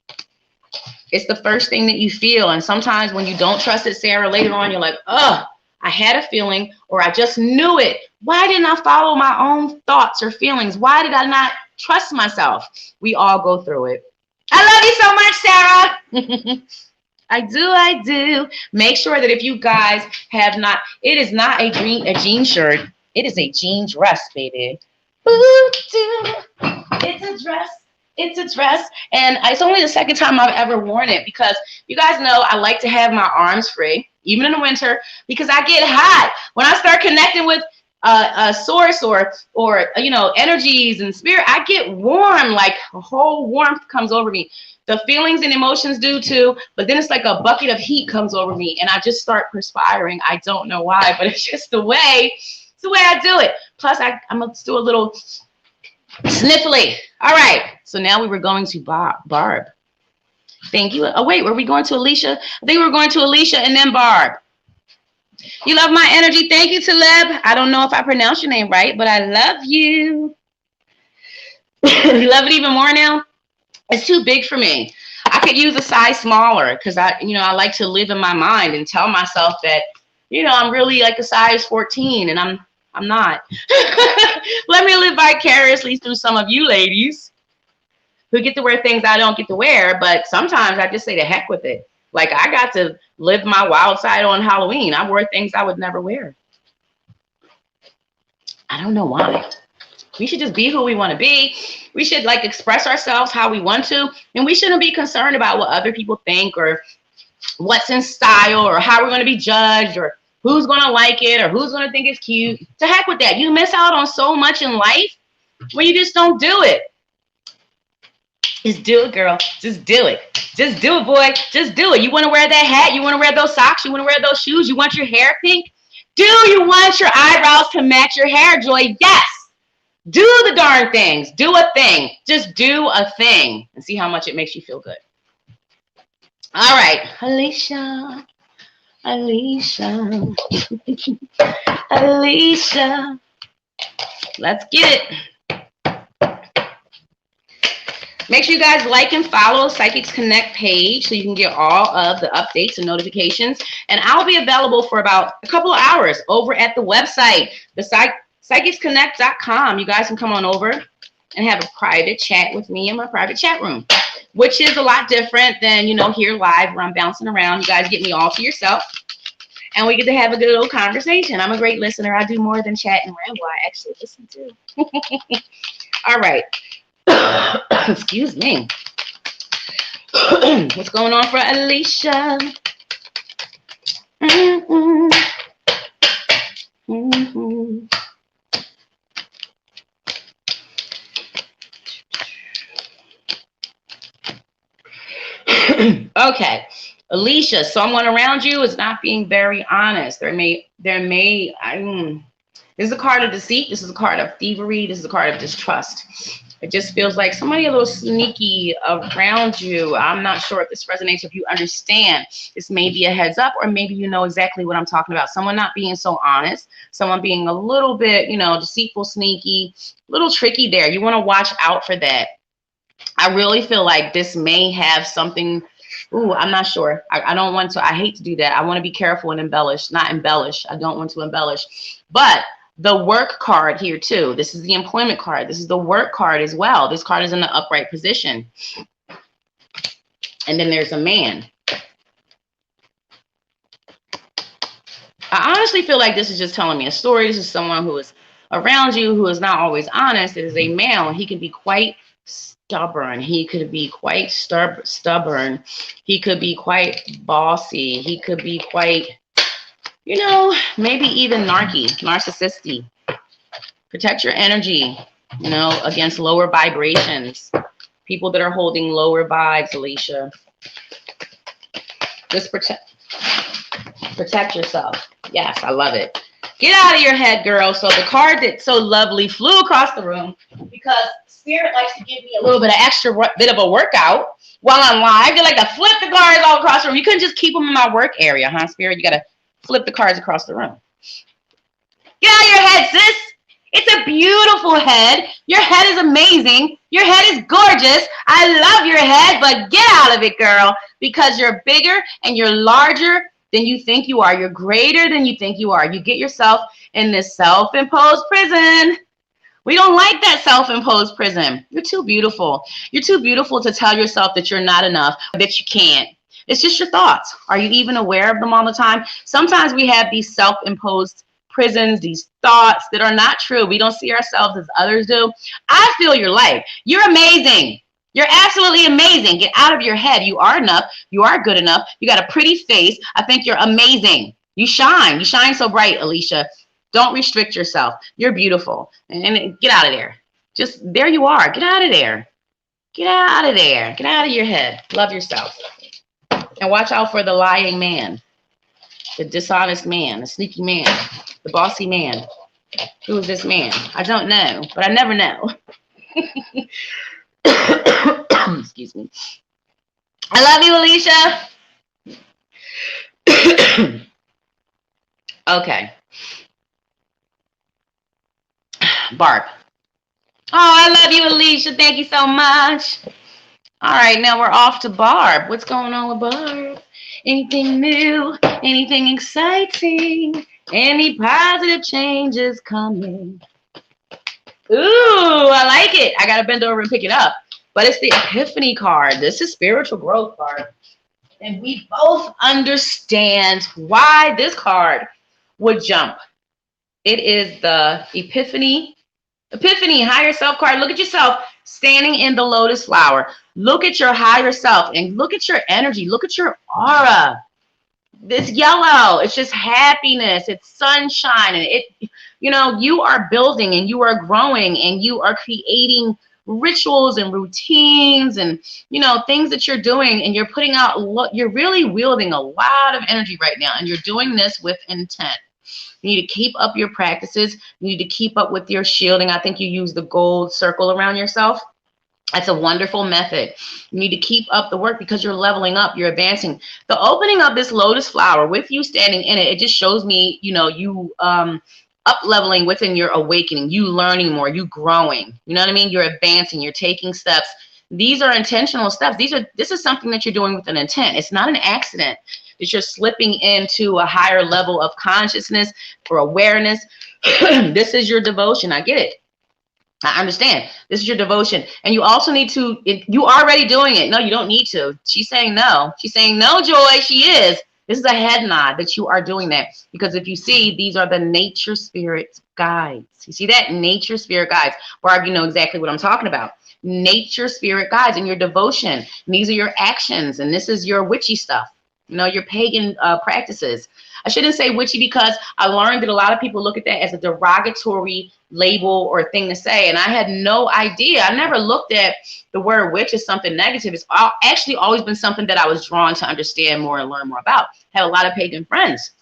It's the first thing that you feel. And sometimes when you don't trust it, Sarah, later on, you're like, oh, I had a feeling, or I just knew it. Why didn't I follow my own thoughts or feelings? Why did I not trust myself? We all go through it. I love you so much, Sarah. I do. Make sure that if you guys have not, it is not a jean shirt. It is a jean dress, baby. It's a dress. It's a dress. And it's only the second time I've ever worn it, because you guys know I like to have my arms free, even in the winter, because I get hot. When I start connecting with a source or you know, energies and spirit, I get warm. Like a whole warmth comes over me. The feelings and emotions do too, but then it's like a bucket of heat comes over me and I just start perspiring. I don't know why, but it's just the way. It's the way I do it. Plus, I'm going to do a little sniffly. All right. So now we were going to Barb. Thank you. Oh, wait. Were we going to Alicia? I think we were going to Alicia and then Barb. You love my energy. Thank you, Taleb. I don't know if I pronounced your name right, but I love you. You love it even more now? It's too big for me. I could use a size smaller because I like to live in my mind and tell myself that, I'm really like a size 14 and I'm not. Let me live vicariously through some of you ladies who get to wear things I don't get to wear, but sometimes I just say the heck with it. Like I got to live my wild side on Halloween. I wore things I would never wear. I don't know why. We should just be who we want to be. We should like express ourselves how we want to, and we shouldn't be concerned about what other people think or what's in style or how we're going to be judged or who's going to like it or who's going to think it's cute. To heck with that. You miss out on so much in life when you just don't do it. Just do it, girl. Just do it. Just do it, boy. Just do it. You want to wear that hat? You want to wear those socks? You want to wear those shoes? You want your hair pink? Do you want your eyebrows to match your hair, Joy? Yes. Do the darn things. Do a thing. Just do a thing and see how much it makes you feel good. All right. Alicia. Alicia. Alicia. Let's get it. Make sure you guys like and follow Psychics Connect page so you can get all of the updates and notifications. And I'll be available for about a couple of hours over at the website, psychicsconnect.com. You guys can come on over and have a private chat with me in my private chat room, which is a lot different than, here live where I'm bouncing around. You guys get me all to yourself, and we get to have a good little conversation. I'm a great listener. I do more than chat and ramble. I actually listen too. All right. Excuse me. What's going on for Alicia? Okay, Alicia, someone around you is not being very honest. This is a card of deceit. This is a card of thievery. This is a card of distrust. It just feels like somebody a little sneaky around you. I'm not sure if this resonates, if you understand. This may be a heads up, or maybe you know exactly what I'm talking about. Someone not being so honest, someone being a little bit, deceitful, sneaky, a little tricky there. You want to watch out for that. I really feel like this may have something. Ooh, I'm not sure. I don't want to. I hate to do that. I want to be careful and embellish. Not embellish. I don't want to embellish. But the work card here too. This is the employment card. This is the work card as well. This card is in the upright position. And then there's a man. I honestly feel like this is just telling me a story. This is someone who is around you who is not always honest. It is a male. He can be quite stubborn. He could be quite stubborn. He could be quite bossy. He could be quite, maybe even narcissistic. Protect your energy, against lower vibrations. People that are holding lower vibes, Alicia. Just protect yourself. Yes, I love it. Get out of your head, girl. So the card that so lovely flew across the room because Spirit likes to give me a little bit of extra bit of a workout while I'm live. They like to flip the cards all across the room. You couldn't just keep them in my work area, huh, Spirit? You got to flip the cards across the room. Get out of your head, sis. It's a beautiful head. Your head is amazing. Your head is gorgeous. I love your head, but get out of it, girl, because you're bigger and you're larger than you think you are. You're greater than you think you are. You get yourself in this self-imposed prison. We don't like that self-imposed prison. You're too beautiful. You're too beautiful to tell yourself that you're not enough, that you can't. It's just your thoughts. Are you even aware of them all the time? Sometimes we have these self-imposed prisons, these thoughts that are not true. We don't see ourselves as others do. I feel your life. You're amazing. You're absolutely amazing. Get out of your head. You are enough. You are good enough. You got a pretty face. I think you're amazing. You shine. You shine so bright, Alicia. Don't restrict yourself. You're beautiful. And get out of there. Just there you are. Get out of there. Get out of there. Get out of your head. Love yourself. And watch out for the lying man, the dishonest man, the sneaky man, the bossy man. Who is this man? I don't know, but I never know. Excuse me. I love you, Alicia. Okay. Barb. Oh, I love you, Alicia. Thank you so much. All right, now we're off to Barb. What's going on with Barb? Anything new? Anything exciting? Any positive changes coming? Ooh, I like it. I got to bend over and pick it up. But it's the Epiphany card. This is spiritual growth card. And we both understand why this card would jump. It is the Epiphany higher self card. Look at yourself standing in the lotus flower. Look at your higher self and look at your energy. Look at your aura. This yellow, it's just happiness. It's sunshine. And you are building and you are growing and you are creating rituals and routines and, things that you're doing, and you're putting out, you're really wielding a lot of energy right now. And you're doing this with intent. You need to keep up your practices. You need to keep up with your shielding. I think you use the gold circle around yourself. That's a wonderful method. You need to keep up the work because you're leveling up, you're advancing. The opening of this lotus flower with you standing in it, it just shows me, you up leveling within your awakening, you learning more, you growing. You know what I mean? You're advancing, you're taking steps. These are intentional steps. This is something that you're doing with an intent. It's not an accident that you're slipping into a higher level of consciousness or awareness. This is your devotion. I get it. I understand. This is your devotion. And you also need to, you already doing it. No, you don't need to. She's saying no. She's saying no, Joy. She is. This is a head nod that you are doing that. Because if you see, these are the nature spirit guides. You see that? Nature spirit guides. Barb, you know exactly what I'm talking about. Nature spirit guides and your devotion. And these are your actions. And this is your witchy stuff. Your pagan practices. I shouldn't say witchy because I learned that a lot of people look at that as a derogatory label or thing to say. And I had no idea. I never looked at the word witch as something negative. It's actually always been something that I was drawn to understand more and learn more about. I have a lot of pagan friends.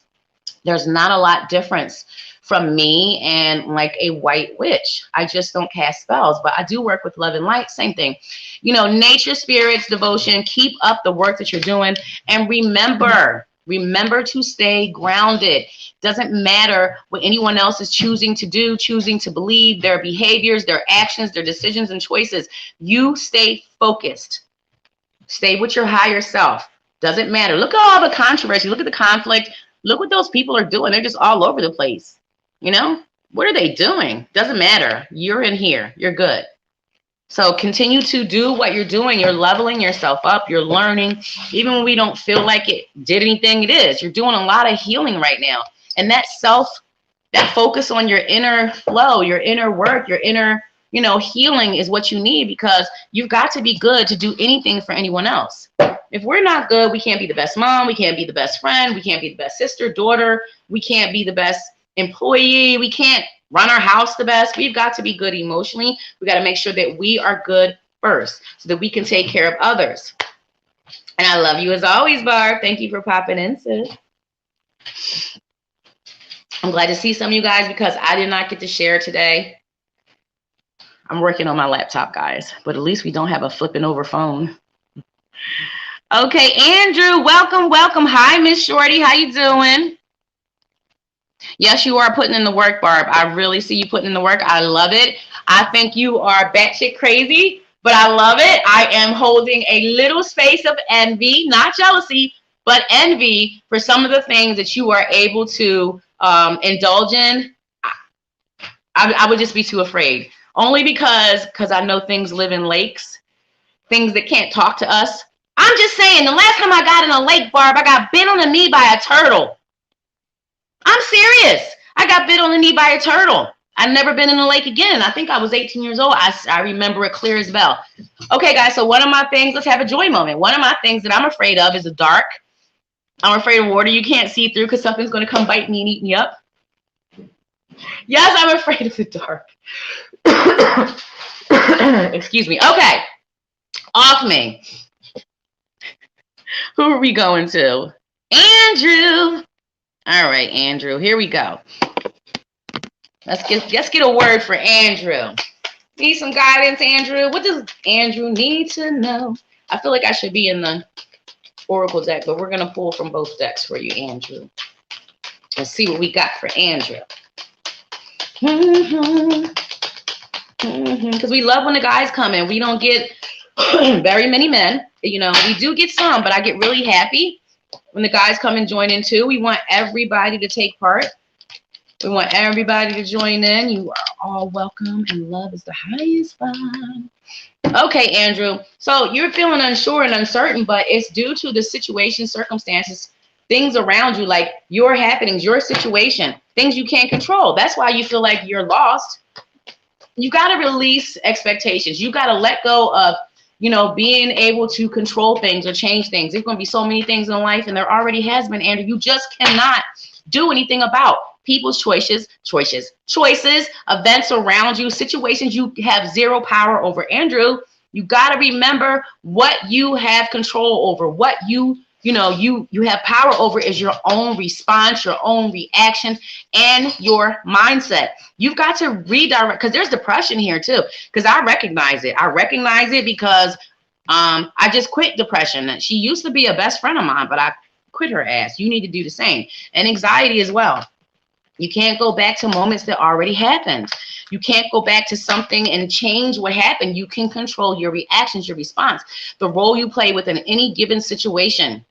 There's not a lot difference from me and like a white witch. I just don't cast spells, but I do work with love and light. Same thing. Nature, spirits, devotion, keep up the work that you're doing. And remember to stay grounded. Doesn't matter what anyone else is choosing to do, choosing to believe, their behaviors, their actions, their decisions and choices. You stay focused. Stay with your higher self. Doesn't matter. Look at all the controversy. Look at the conflict. Look what those people are doing. They're just all over the place. What are they doing? Doesn't matter. You're in here. You're good. So continue to do what you're doing. You're leveling yourself up. You're learning. Even when we don't feel like it did anything, it is. You're doing a lot of healing right now. And that focus on your inner flow, your inner work, your inner, healing is what you need, because you've got to be good to do anything for anyone else. If we're not good, we can't be the best mom. We can't be the best friend. We can't be the best sister, daughter. We can't be the best employee. We can't run our house the best. We've got to be good emotionally. We got to make sure that we are good first so that we can take care of others. And I love you as always, Barb. Thank you for popping in, sis. I'm glad to see some of you guys because I did not get to share today. I'm working on my laptop, guys, but at least we don't have a flipping over phone. Okay, Andrew, welcome. Hi, Miss Shorty. How you doing? Yes, you are putting in the work, Barb. I really see you putting in the work. I love it. I think you are batshit crazy, but I love it. I am holding a little space of envy, not jealousy, but envy for some of the things that you are able to indulge in. I would just be too afraid. Only because I know things live in lakes, things that can't talk to us. I'm just saying, the last time I got in a lake, Barb, I got bit on the knee by a turtle. I'm serious. I got bit on the knee by a turtle. I've never been in a lake again. I think I was 18 years old. I remember it clear as bell. Okay, guys, so one of my things, let's have a joy moment. One of my things that I'm afraid of is the dark. I'm afraid of water you can't see through because something's going to come bite me and eat me up. Yes, I'm afraid of the dark. Excuse me. Okay. Off me. Who are we going to? Andrew. All right, Andrew. Here we go. Let's get a word for Andrew. Need some guidance, Andrew. What does Andrew need to know? I feel like I should be in the Oracle deck, but we're going to pull from both decks for you, Andrew. Let's see what we got for Andrew. Because we love when the guys come in. We don't get very many men. You know, we do get some, but I get really happy when the guys come and join in too. We want everybody to take part. We want everybody to join in. You are all welcome, and love is the highest vibe. Okay, Andrew. So you're feeling unsure and uncertain, but it's due to the situation, circumstances, things around you, like your happenings, your situation, things you can't control. That's why you feel like you're lost. You got to release expectations. You got to let go of, you know, being able to control things or change things. There's going to be so many things in life, and there already has been, Andrew. You just cannot do anything about people's choices, events around you, situations you have zero power over. Andrew, you got to remember what you have control over. What you have power over is your own response, your own reaction, and your mindset. You've got to redirect, because there's depression here too, because I recognize it. I recognize it because I just quit depression. She used to be a best friend of mine, but I quit her ass. You need to do the same. And anxiety as well. You can't go back to moments that already happened. You can't go back to something and change what happened. You can control your reactions, your response, the role you play within any given situation.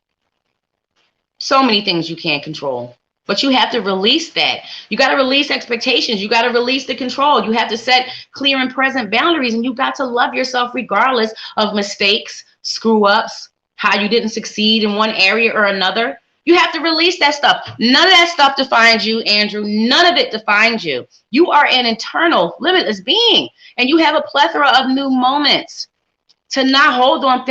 So many things you can't control, but you have to release that. You got to release expectations. You got to release the control. You have to set clear and present boundaries, and you got to love yourself regardless of mistakes, screw ups, how you didn't succeed in one area or another. You have to release that stuff. None of that stuff defines you, Andrew. None of it defines you. You are an eternal, limitless being, and you have a plethora of new moments. To not hold on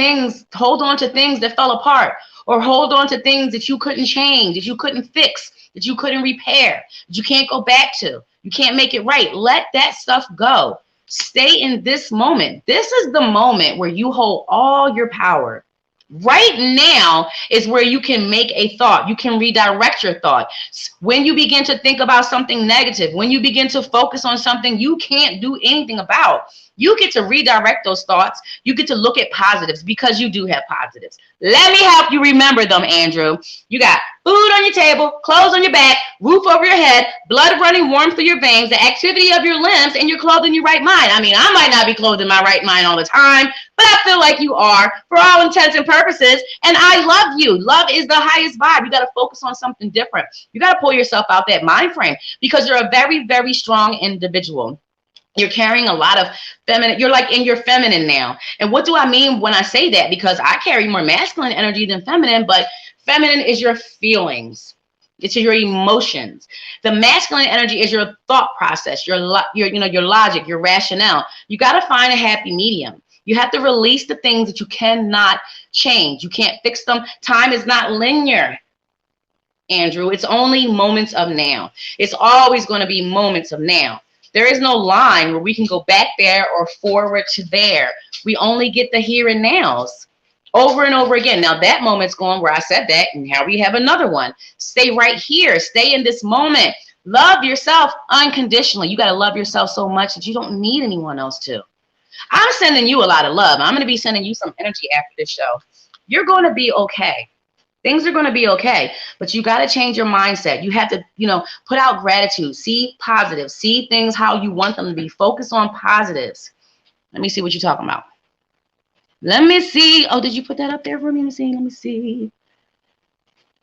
to things that fell apart, or hold on to things that you couldn't change, that you couldn't fix, that you couldn't repair, that you can't go back to. You can't make it right. Let that stuff go. Stay in this moment. This is the moment where you hold all your power. Right now is where you can make a thought. You can redirect your thought. When you begin to think about something negative, when you begin to focus on something you can't do anything about, you get to redirect those thoughts. You get to look at positives, because you do have positives. Let me help you remember them, Andrew. You got food on your table, clothes on your back, roof over your head, blood running warm through your veins, the activity of your limbs, and you're clothed in your right mind. I mean, I might not be clothed in my right mind all the time, but I feel like you are for all intents and purposes. And I love you. Love is the highest vibe. You got to focus on something different. You got to pull yourself out that mind frame, because you're a very, very strong individual. You're carrying a lot of feminine. You're like in your feminine now. And what do I mean when I say that? Because I carry more masculine energy than feminine, but feminine is your feelings. It's your emotions. The masculine energy is your thought process, your logic, your rationale. You got to find a happy medium. You have to release the things that you cannot change. You can't fix them. Time is not linear, Andrew. It's only moments of now. It's always going to be moments of now. There is no line where we can go back there or forward to there. We only get the here and nows over and over again. Now that moment's gone where I said that, and now we have another one. Stay right here. Stay in this moment. Love yourself unconditionally. You got to love yourself so much that you don't need anyone else to. I'm sending you a lot of love. I'm going to be sending you some energy after this show. You're going to be okay. Things are going to be okay, but you got to change your mindset. You have to, put out gratitude, see positive, see things how you want them to be. Focus on positives. Let me see what you're talking about. Let me see. Oh, did you put that up there for me? Let me see.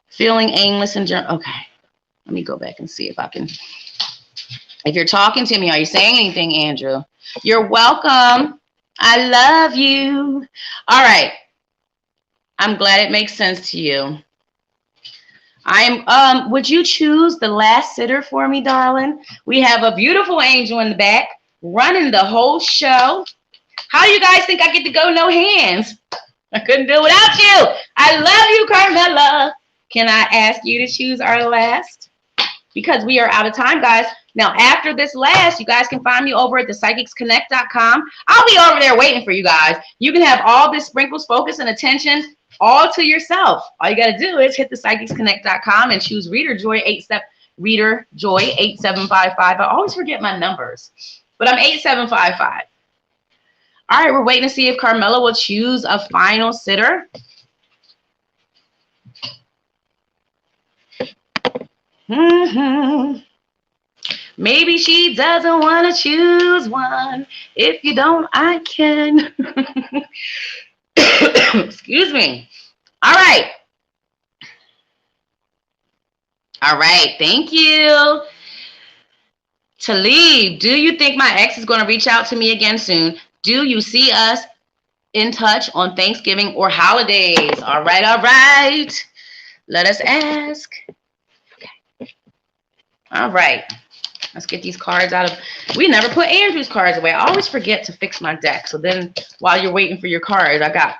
Feeling aimless and okay. Let me go back and see if I can. If you're talking to me, are you saying anything, Andrew? You're welcome. I love you. All right. I'm glad it makes sense to you. Would you choose the last sitter for me, darling? We have a beautiful angel in the back running the whole show. How do you guys think I get to go no hands? I couldn't do it without you. I love you, Carmela. Can I ask you to choose our last? Because we are out of time, guys. Now, after this last, you guys can find me over at thepsychicsconnect.com. I'll be over there waiting for you guys. You can have all this sprinkles, focus, and attention all to yourself. All you got to do is hit thepsychicsconnect.com and choose Reader Joy 8755. I always forget my numbers, but I'm 8755. All right, we're waiting to see if Carmela will choose a final sitter. Mm-hmm. Maybe she doesn't want to choose one. If you don't, I can. Excuse me. All right. All right. Thank you. To leave. Do you think my ex is going to reach out to me again soon? Do you see us in touch on Thanksgiving or holidays? All right. All right. Let us ask. Okay. All right. Let's get these cards out of. We never put Andrew's cards away. I always forget to fix my deck. So then while you're waiting for your cards, I got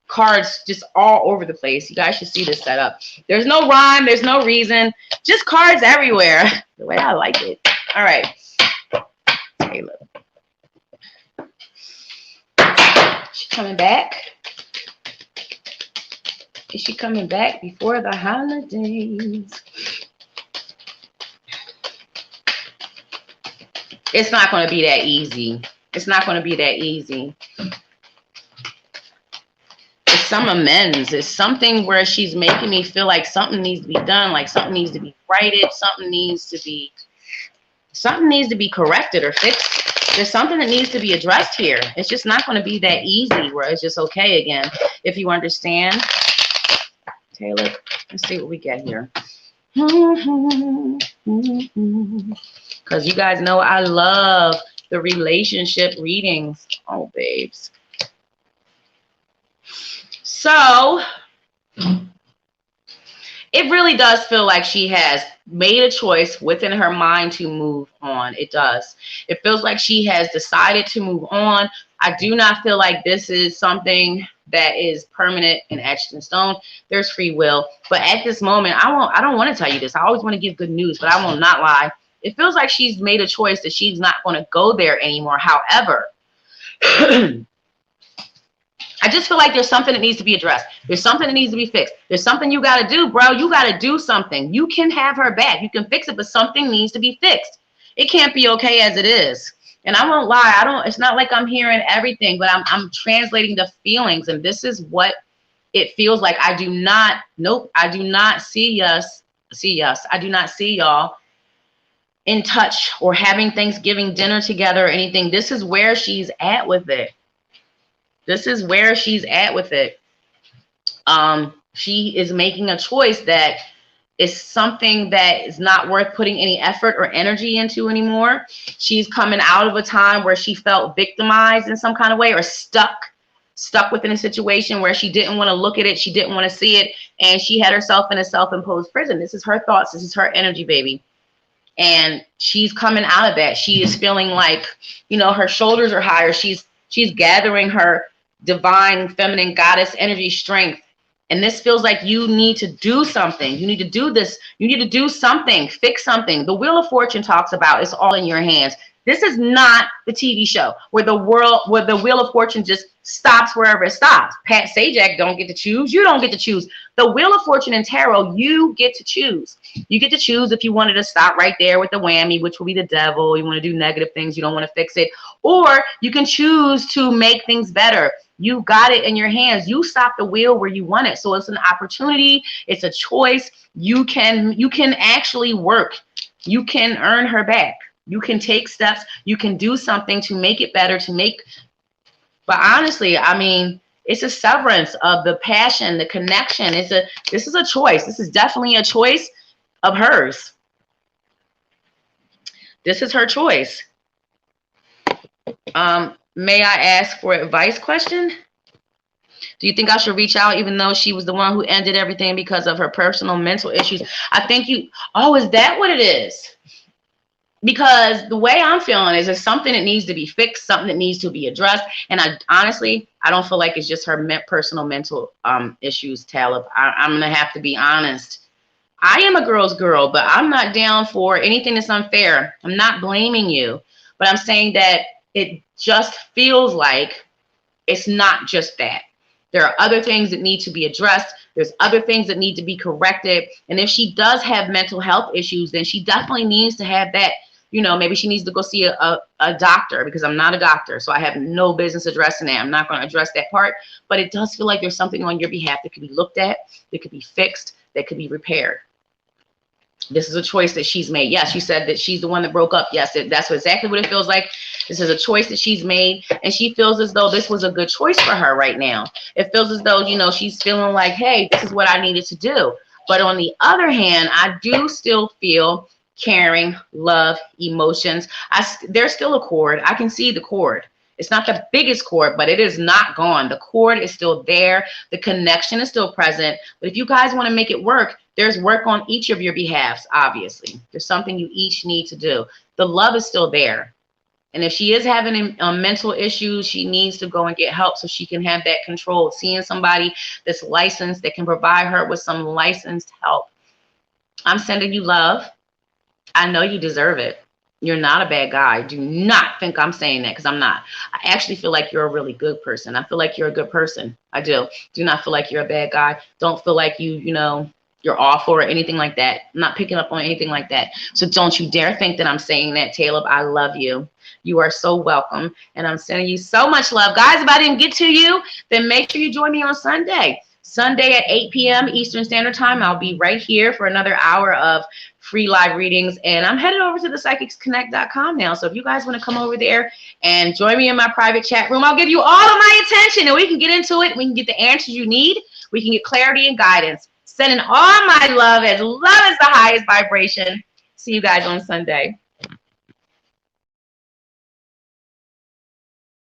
cards just all over the place. You guys should see this setup. There's no rhyme. There's no reason. Just cards everywhere. The way I like it. All right. Taylor. She coming back? Is she coming back before the holidays? It's not going to be that easy. It's not going to be that easy. It's some amends. It's something where she's making me feel like something needs to be done, like something needs to be righted, something needs to be corrected or fixed. There's something that needs to be addressed here. It's just not going to be that easy where it's just okay again. If you understand. Taylor, let's see what we get here. Because you guys know I love the relationship readings. Oh, babes. So it really does feel like she has made a choice within her mind to move on. It does. It feels like she has decided to move on. I do not feel like this is something that is permanent and etched in stone. There's free will. But at this moment, I don't want to tell you this. I always want to give good news, but I will not lie. It feels like she's made a choice that she's not going to go there anymore. However, I just feel like there's something that needs to be addressed. There's something that needs to be fixed. There's something you got to do, bro. You got to do something. You can have her back. You can fix it, but something needs to be fixed. It can't be okay as it is. And I won't lie. It's not like I'm hearing everything, but I'm translating the feelings. And this is what it feels like. I do not see us. I do not see y'all in touch or having Thanksgiving dinner together or anything. This is where she's at with it. This is where she's at with it. She is making a choice that is something that is not worth putting any effort or energy into anymore. She's coming out of a time where she felt victimized in some kind of way or stuck within a situation where she didn't want to look at it. She didn't want to see it. And she had herself in a self-imposed prison. This is her thoughts. This is her energy, baby. And she's coming out of that. She is feeling like, her shoulders are higher. She's gathering her divine feminine goddess energy strength. And this feels like you need to do something. You need to do this. You need to do something, fix something. The Wheel of Fortune talks about it's all in your hands. This is not the TV show where the Wheel of Fortune just stops wherever it stops. Pat Sajak don't get to choose. You don't get to choose. The Wheel of Fortune and tarot, you get to choose. You get to choose if you wanted to stop right there with the whammy, which will be the devil. You want to do negative things. You don't want to fix it. Or you can choose to make things better. You got it in your hands. You stop the wheel where you want it. So it's an opportunity. It's a choice. You can actually work. You can earn her back. You can take steps. You can do something to make it better, but honestly, I mean, it's a severance of the passion, the connection. This is a choice. This is definitely a choice of hers. This is her choice. May I ask for advice question? Do you think I should reach out even though she was the one who ended everything because of her personal mental issues? I think is that what it is? Because the way I'm feeling is it's something that needs to be fixed, something that needs to be addressed. And I don't feel like it's just her personal mental issues, Talib. I'm going to have to be honest. I am a girl's girl, but I'm not down for anything that's unfair. I'm not blaming you, but I'm saying that it just feels like it's not just that. There are other things that need to be addressed. There's other things that need to be corrected. And if she does have mental health issues, then she definitely needs to have that. Maybe she needs to go see a doctor, because I'm not a doctor. So I have no business addressing that. I'm not going to address that part. But it does feel like there's something on your behalf that could be looked at, that could be fixed, that could be repaired. This is a choice that she's made. Yes, you said that she's the one that broke up. Yes, that's exactly what it feels like. This is a choice that she's made, and she feels as though this was a good choice for her right now. It feels as though, you know, she's feeling like, hey, this is what I needed to do. But on the other hand, I do still feel caring, love, emotions. There's still a cord. I can see the cord. It's not the biggest cord, but it is not gone. The cord is still there. The connection is still present. But if you guys want to make it work, there's work on each of your behalves, obviously. There's something you each need to do. The love is still there. And if she is having mental issues, she needs to go and get help so she can have that control. Seeing somebody that's licensed that can provide her with some licensed help. I'm sending you love. I know you deserve it. You're not a bad guy. Do not think I'm saying that, because I'm not. I actually feel like you're a really good person. I feel like you're a good person. I do. Do not feel like you're a bad guy. Don't feel like you're awful or anything like that. I'm not picking up on anything like that. So don't you dare think that I'm saying that, Caleb. I love you. You are so welcome. And I'm sending you so much love. Guys, if I didn't get to you, then make sure you join me on Sunday. Sunday at 8 p.m. Eastern Standard Time. I'll be right here for another hour of free live readings. And I'm headed over to the psychicsconnect.com now. So if you guys want to come over there and join me in my private chat room, I'll give you all of my attention and we can get into it. We can get the answers you need. We can get clarity and guidance. Sending all my love as the highest vibration. See you guys on Sunday.